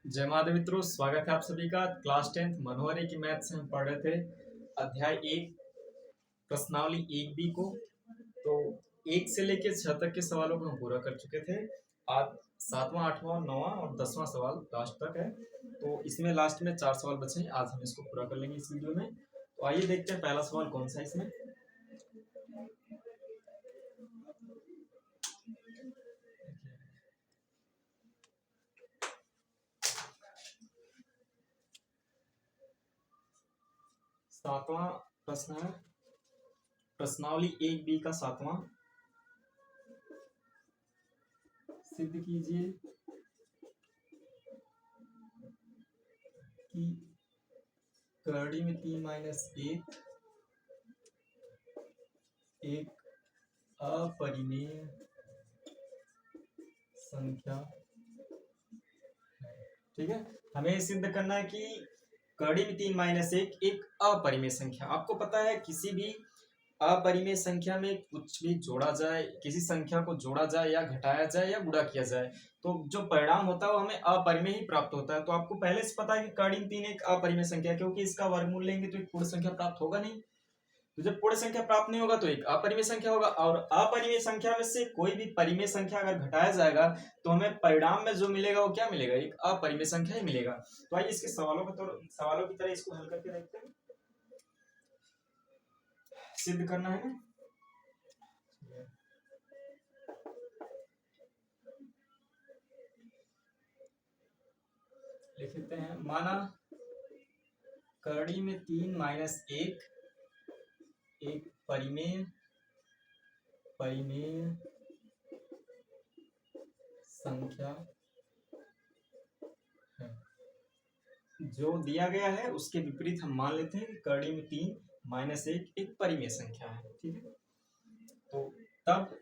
जय माधव मित्रों, स्वागत है आप सभी का। क्लास 10th मनोहरी की मैथ से हम पढ़ रहे थे अध्याय 1 प्रश्नावली 1B को। तो 1 से लेकर 6 तक के सवालों को हम पूरा कर चुके थे। आज 7वां, 8वां, 9वां और 10वां सवाल लास्ट तक है। तो इसमें लास्ट में 4 सवाल बचे हैं, आज हम इसको पूरा कर लेंगे इस वीडियो में। तो आइए देखते हैं पहला सवाल कौन सा है इसमें। सातवां प्रश्न है, प्रश्नावली 1B का 7वां। सिद्ध कीजिए कि करड़ी में 3-1 एक अपरिमेय संख्या है। ठीक है, हमें सिद्ध करना है कि करड़ी में 3-1 एक अपरिमेय संख्या। आपको पता है किसी भी अपरिमेय संख्या में कुछ भी जोड़ा जाए, किसी संख्या को जोड़ा जाए या घटाया जाए या गुणा किया जाए, तो जो परिणाम होता है वो हमें अपरिमेय ही प्राप्त होता है। तो आपको पहले से पता है कि करड़ी में 3 एक अपरिमेय संख्या है, क्योंकि इसका वर्गमूल लेंगे तो एक पूर्ण संख्या प्राप्त होगा नहीं। तो जब पूर्ण संख्या प्राप्त नहीं होगा तो एक अपरिमेय संख्या होगा, और अपरिमेय संख्या में से कोई भी परिमेय संख्या अगर घटाया जाएगा तो हमें परिणाम में जो मिलेगा वो क्या मिलेगा, एक अपरिमेय संख्या ही मिलेगा। तो आइए इसके सवालों की तरह इसको हल करके देखते हैं। सिद्ध करना है ना, लिख लेते हैं। माना करड़ी में 3-1 एक परिमेय संख्या है। जो दिया गया है उसके विपरीत हम मान लेते हैं कि करड़ी में 3-1 एक परिमेय संख्या है। ठीक है, तो तब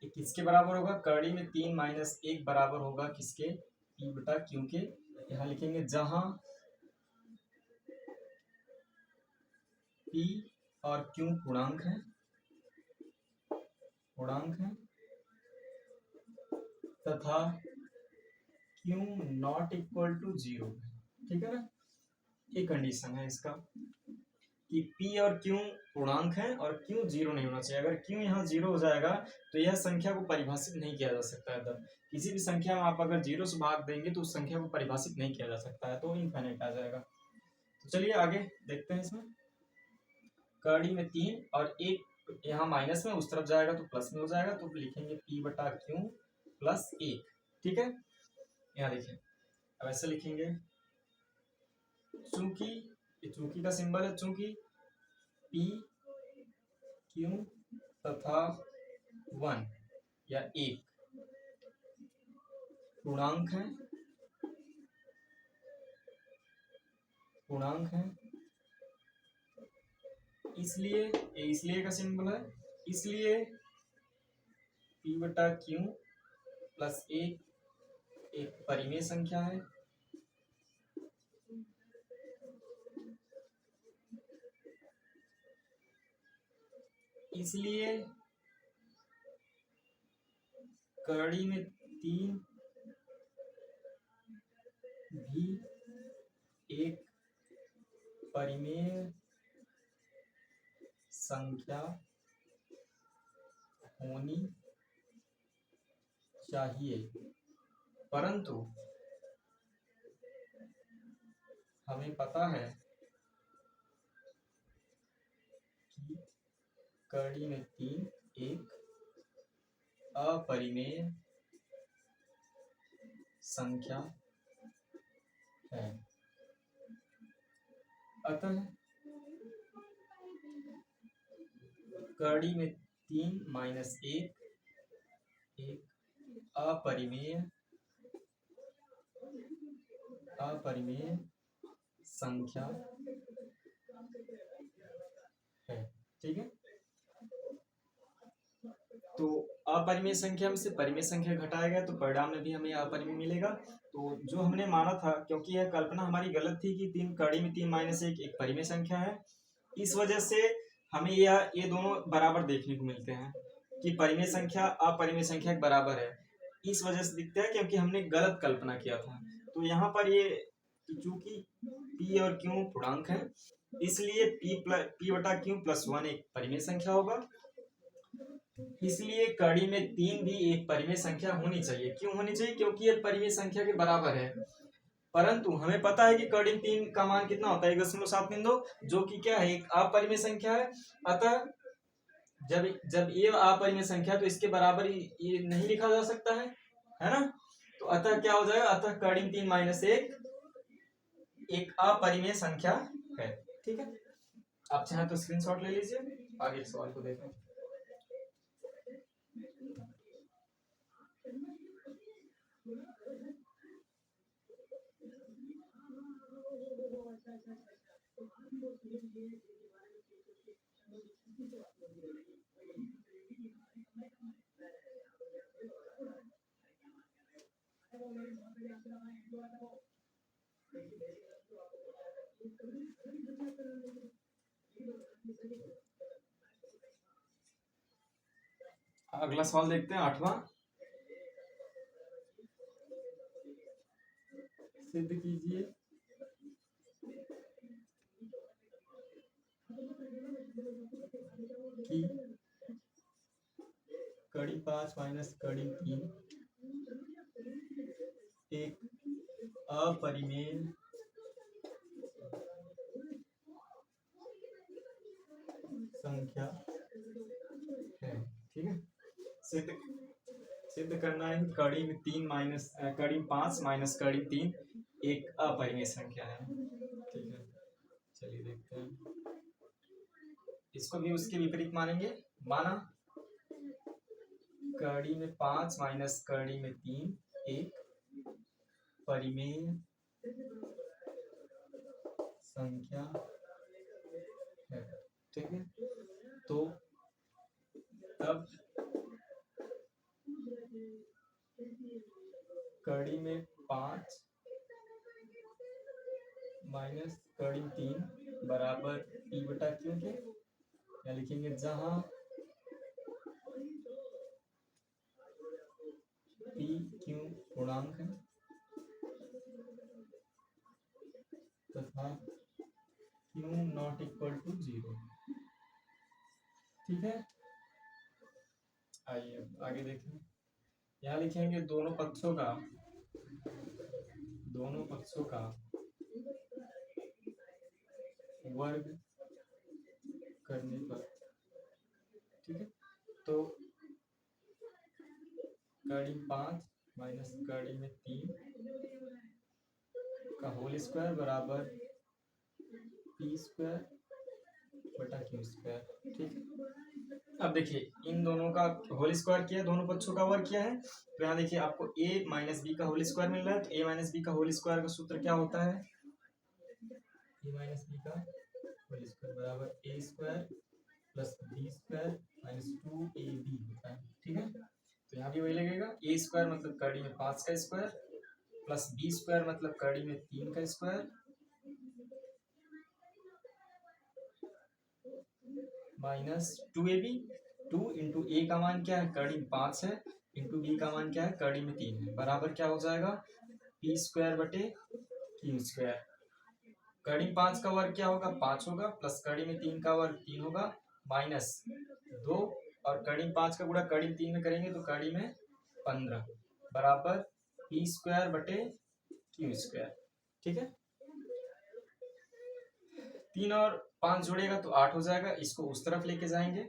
ये किसके बराबर होगा? करड़ी में 3-1 बराबर होगा किसके? P बटा Q के। यहाँ लिखेंगे जहां P और Q पूर्णांक है तथा Q नॉट इक्वल टू 0। ठीक है ना, ये कंडीशन है इसका कि P और Q पूर्णांक है और Q 0 नहीं होना चाहिए। अगर Q यहाँ 0 हो जाएगा तो यह संख्या को परिभाषित नहीं किया जा सकता है। तब किसी भी संख्या में आप अगर 0 से भाग देंगे तो उस संख्या को परिभाषित नहीं किया जा सकता है, तो इनफाइनाइट आ जाएगा। तो चलिए आगे देखते हैं। इसमें करड़ी में 3 और 1 यहाँ माइनस में उस तरफ जाएगा तो प्लस में हो जाएगा, तो लिखेंगे P बटा Q प्लस 1। ठीक है, यहाँ देखिए अब ऐसे लिखेंगे, चूंकि का सिंबल है, चूंकि P Q तथा 1 या 1 पूर्णांक है, इसलिए का सिंबल है, इसलिए P बटा Q प्लस 1 एक परिमेय संख्या है। इसलिए करड़ी में 3 भी एक परिमेय संख्या होनी चाहिए, परंतु हमें पता है कि करड़ी में 3 एक अपरिमेय संख्या है। अतः करड़ी में 3-1 एक अपरिमेय संख्या है। ठीक है, तो अपरिमेय संख्या में से परिमेय संख्या घटाया गया तो परिणाम में भी हमें अपरिमेय मिलेगा। तो जो हमने माना था, क्योंकि यह कल्पना हमारी गलत थी कि करड़ी में 3-1 एक परिमेय संख्या है, इस वजह से हमें ये दोनों बराबर देखने को मिलते हैं कि परिमेय संख्या अपरिमेय संख्या के बराबर है। इस वजह से दिखता है क्योंकि हमने गलत कल्पना किया था। तो यहाँ पर ये चूंकि p और q पूर्णांक है, इसलिए p बटा q प्लस 1 एक परिमेय संख्या होगा। इसलिए कड़ी में 3 भी एक परिमेय संख्या होनी चाहिए। क्यों होनी चाहिए? क्योंकि ये परिमेय संख्या के बराबर है। परंतु हमें पता है कि कड़ी में 3 का मान कितना होता है, 1.732, जो कि क्या है, एक अपरिमेय संख्या है। अतः जब ये अपरिमेय संख्या तो इसके बराबर ये नहीं लिखा जा सकता है ना। तो अतः क्या हो जाएगा, अतः कड़ी में 3 माइनस 1 एक अपरिमेय संख्या है। ठीक है, आप चाहें तो स्क्रीनशॉट ले लीजिए, आगे सवाल को देखें। अगला सवाल देखते हैं, 8वां। सिद्ध कीजिए कि कड़ी 5 माइनस कड़ी 3 एक अपरिमेय संख्या है। ठीक है, सिद्ध करना है कि कड़ी में 5 माइनस कड़ी 3 एक अपरिमेय संख्या है। ठीक है, चलिए देखते हैं। इसको भी उसके विपरीत मानेंगे। माना कड़ी में 5 माइनस कड़ी में 3 एक परिमेय संख्या है। ठीक है, तो तब कड़ी में 5 माइनस कड़ी 3 बराबर p बटा q के, क्या लिखेंगे, जहां p q पूर्णांक है तथा q नॉट इक्वल टू 0। ठीक है, आइए आगे देखें। यहाँ लिखेंगे दोनों पक्षों का वर्ग करने पर। ठीक है, तो कड़ी 5 माइनस कड़ी में 3 का होल स्क्वायर बराबर p स्क्वायर बटा q स्क्वायर। ठीक है, अब देखिए इन दोनों का होल स्क्वायर किया, दोनों पक्षों का वर्ग किया है। तो यहाँ देखिए आपको a माइनस बी का होल स्क्वायर मिल रहा है। तो a माइनस बी का होल स्क्वायर का सूत्र क्या होता है, a माइनस बी का होल स्क्वायर बराबर a square plus B square minus 2ab होता है। ठीक है, तो यहाँ भी वही लगेगा। a स्क्वायर मतलब कड़ी में 5 का स्क्वायर प्लस बी स्क्वायर मतलब कड़ी में 3 का स्क्वायर माइनस 2ab। 2 इंटू ए का मान क्या है, कड़ी में 5 है, इंटू बी का मान क्या है, कड़ी में 3 है, बराबर क्या हो जाएगा, p स्क्वायर बटे q स्क्वायर। कड़ी में 5 का वर्ग क्या होगा, 5 होगा, प्लस कड़ी में 3 का वर्ग 3 होगा, माइनस 2, और कड़ी में 5 का गुणा कड़ी में 3 में करेंगे तो कड़ी में 15 बराबर p स्क्वायर बटे q स्क्वायर। ठीक है, 3 और 5 जोड़ेगा तो 8 हो जाएगा। इसको उस तरफ लेके जाएंगे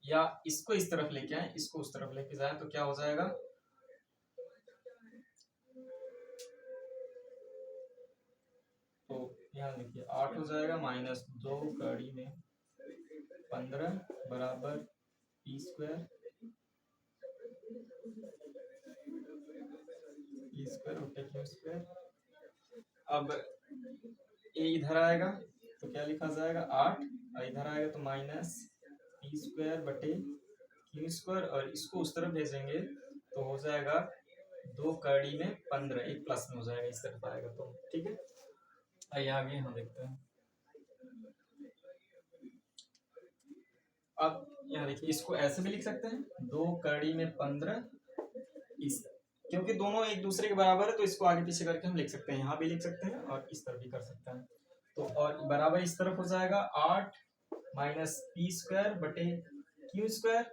या इसको इस तरफ लेके आए, इसको उस तरफ लेके जाए तो क्या हो जाएगा, तो यहाँ देखिए 8 हो जाएगा माइनस 2 कड़ी में 15 बराबर p स्क्वायर बटे q स्क्वायर। अब a इधर आएगा तो क्या लिखा जाएगा 8, और इधर आएगा तो माइनस p स्क्वायर बटे q स्क्वायर, और इसको उस तरफ भेजेंगे तो हो जाएगा 2 कड़ी में 15, एक प्लस में हो जाएगा, इस तरफ आएगा तो। ठीक है, आइए आगे हम देखते हैं। अब यहाँ देखिए इसको ऐसे भी लिख सकते हैं, 2 कड़ी में 15 इस, क्योंकि दोनों एक दूसरे के बराबर है तो इसको आगे पीछे करके हम लिख सकते हैं, यहाँ भी लिख सकते हैं और इस तरफ भी कर सकते हैं। तो और बराबर इस तरफ हो जाएगा 8 माइनस पी स्क्वायर बटे क्यू स्क्वायर।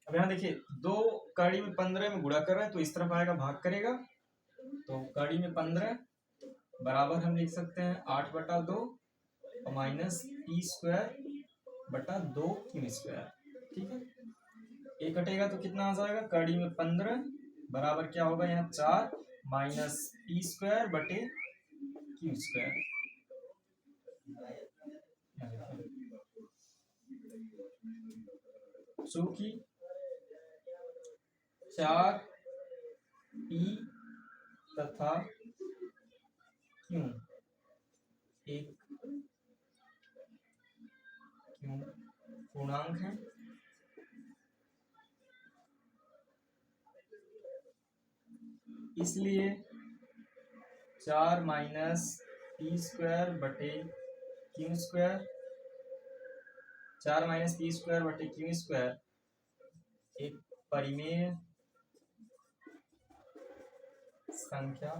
अब यहाँ देखिए दो कड़ी में 15 में गुणा कर रहे हैं तो इस तरफ आएगा भाग करेगा, तो कड़ी में 15 बराबर हम लिख सकते हैं 8/2 और माइनस पी स्क्वायर बटा 2 क्यू स्क्वायर। ठीक है, एक कटेगा तो कितना आ जाएगा, कड़ी में 15 बराबर क्या होगा यहाँ 4 माइनस पी स्क्वायर बटे क्यू स्क्वायर। चूंकि 4 पी तथा क्यू एक क्यू पूर्णांक है, इसलिए 4 माइनस पी स्क्वायर बटे Q square, 4 minus P square बटे क्यू स्क्वायर एक परिमेय संख्या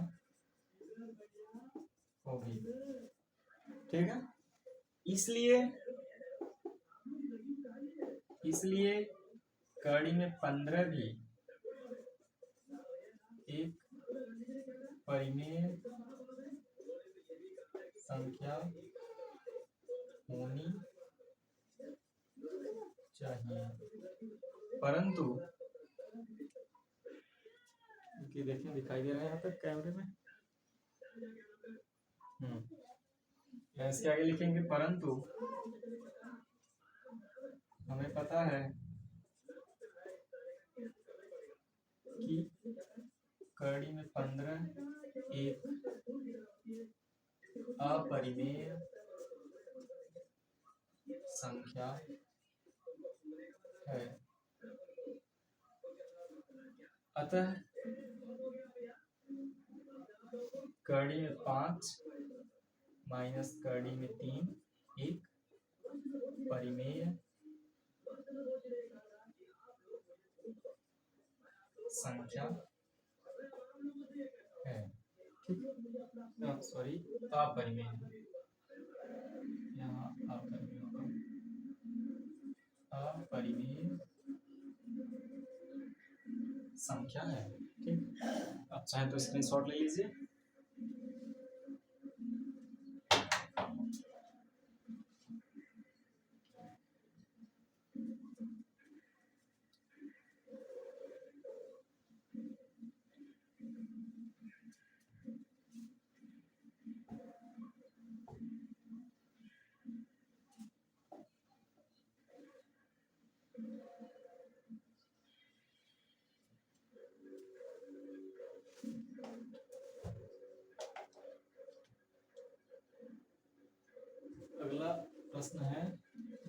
होगी। ठीक है, इसलिए कड़ी में 15 भी एक परिमेय संख्या होनी चाहिए, परंतु देखें दिखाई दे रहा है यहाँ तक कैमरे में, इसके आगे लिखेंगे परंतु हमें पता है कि कड़ी में 15 एक अपरिमेय संख्या है, अतः कड़ी में 5 माइनस कड़ी में 3 एक परिमेय संख्या है। सॉरी अपरिमेय, यहाँ अपरिमेय संख्या है। ठीक, आप चाहे तो स्क्रीनशॉट ले लीजिए। अगला प्रश्न है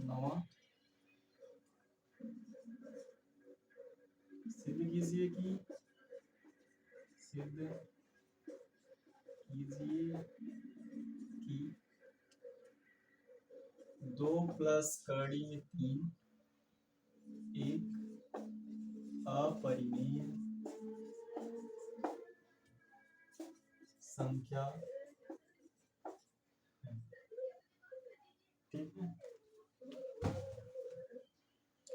9वां, सिद्ध कीजिए कि 2 प्लस कड़ी में 3 एक अपरिमेय संख्या है। ठीक है,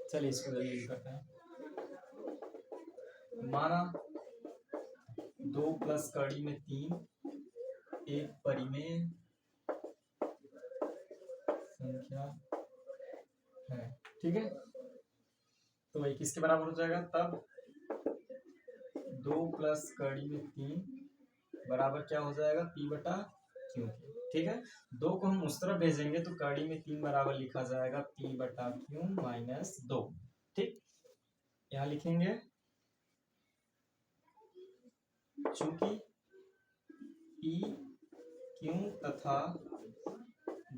चलिए इसको जल्दी करते हैं। माना 2 प्लस कड़ी में 3 एक परिमेय संख्या है। ठीक है, तो वही किसके बराबर हो जाएगा, तब 2 प्लस कड़ी में 3 बराबर क्या हो जाएगा, पी बटा क्यू। ठीक है, 2 को हम उस तरफ भेजेंगे तो कड़ी में 3 बराबर लिखा जाएगा पी बटा क्यू माइनस 2। ठीक, यहाँ लिखेंगे चूंकि पी क्यू तथा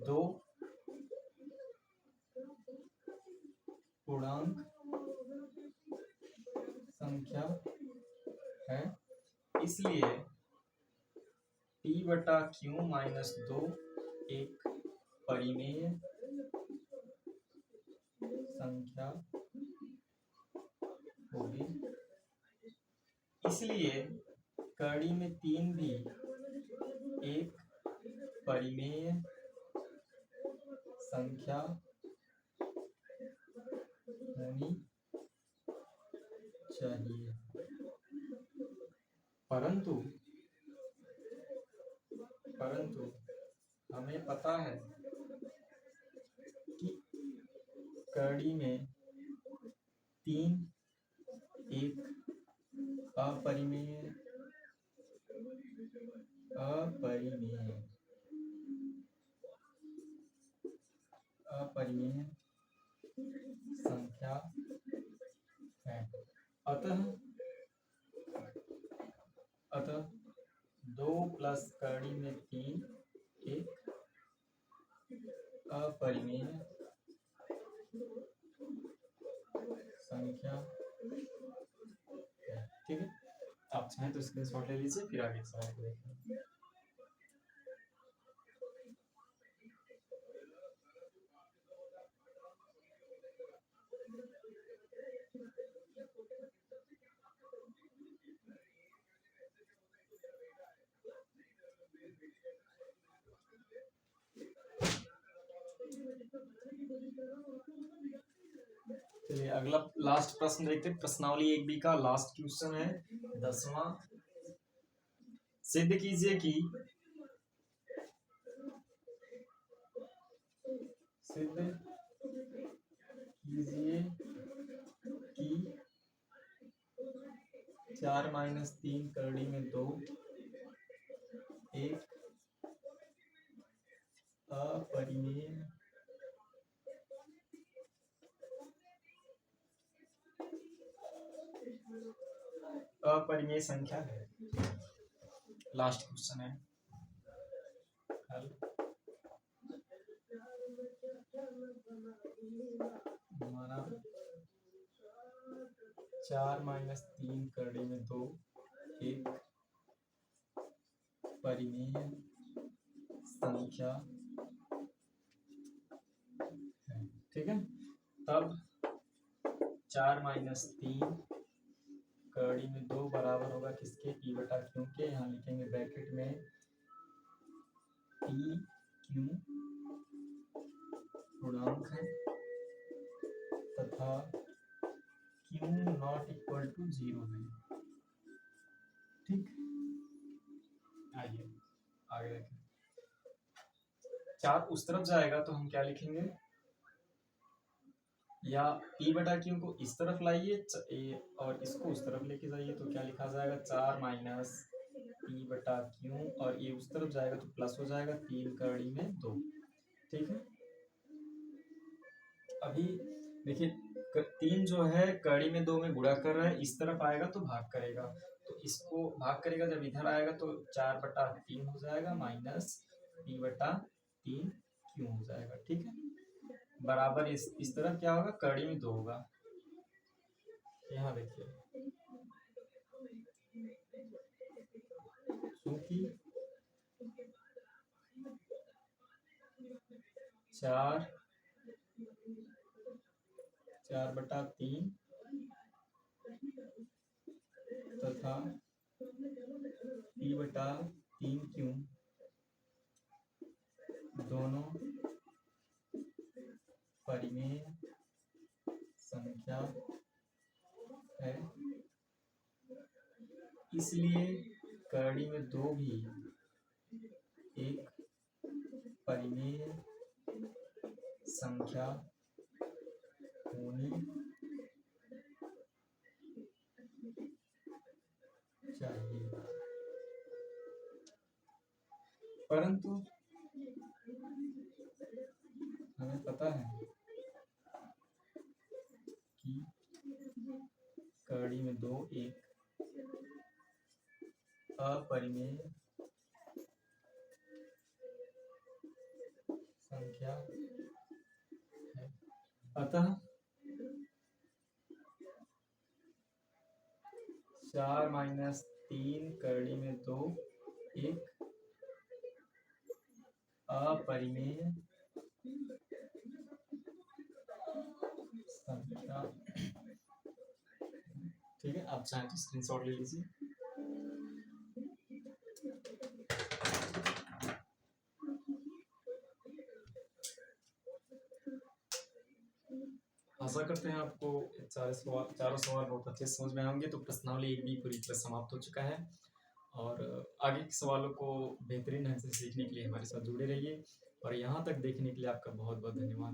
2 पूर्णांक संख्या है, इसलिए पी बटा क्यू माइनस 2 एक परिमेय संख्या होगी। इसलिए कड़ी में 3 भी एक परिमेय संख्या होनी चाहिए, परंतु हमें पता है कि कड़ी में 3 एक अपरिमेय संख्या है। अतः 2 प्लस कड़ी में 3 एक अपरिमेय संख्या है। ठीक है, आप चाहें तो स्क्रीनशॉट ले लीजिए, फिर आगे सवाल को देखें। चलिए अगला लास्ट प्रश्न देखते हैं। प्रश्नावली 1B का लास्ट क्वेश्चन है 10वां। सिद्ध कीजिए कि 4 माइनस 3 कड़ी में 2 एक अपरिमेय संख्या है। लास्ट क्वेश्चन है। हल हमारा 4 माइनस 3 कड़ी में 2 एक परिमेय संख्या है। ठीक है, तब 4 माइनस 3 कड़ी में 2 बराबर होगा किसके, पी बटा क्यू के। यहाँ लिखेंगे ब्रैकेट में पी क्यू पूर्णांक है तथा क्यू नॉट इक्वल टू 0 है। ठीक, आइए आगे देखें। 4 उस तरफ जाएगा तो हम क्या लिखेंगे, या p बटा क्यू को इस तरफ लाइए और इसको उस तरफ लेके जाइए तो क्या लिखा जाएगा, 4 माइनस p बटा क्यू, और ये उस तरफ जाएगा तो प्लस हो जाएगा 3 कड़ी में 2। ठीक है, अभी देखिए 3 जो है कड़ी में 2 में गुणा कर रहा है, इस तरफ आएगा तो भाग करेगा, तो इसको भाग करेगा, जब इधर आएगा तो 4 बटा 3 हो जाएगा माइनस p बटा 3 क्यू हो जाएगा। ठीक है, बराबर इस तरफ क्या होगा, कड़ी में 2 होगा। यहाँ देखिए क्योंकि 4 बटा 3 तथा p बटा 3 क्यू दोनों परिमेय संख्या है, इसलिए कड़ी में 2 भी एक परिमेय संख्या होनी चाहिए, परंतु हमें पता है कि कड़ी में 2 एक अपरिमेय संख्या है। अतः 4 माइनस 3 कड़ी में 2 एक अपरिमेय संख्या। ठीक है, आप चाहें तो स्क्रीनशॉट ले लीजिए। आशा करते हैं आपको चारों सवाल बहुत अच्छे से समझ में आएंगे। तो प्रश्नावली 1 भी पूरी तरह समाप्त हो चुका है और आगे के सवालों को बेहतरीन ढंग से सीखने के लिए हमारे साथ जुड़े रहिए और यहाँ तक देखने के लिए आपका बहुत बहुत धन्यवाद।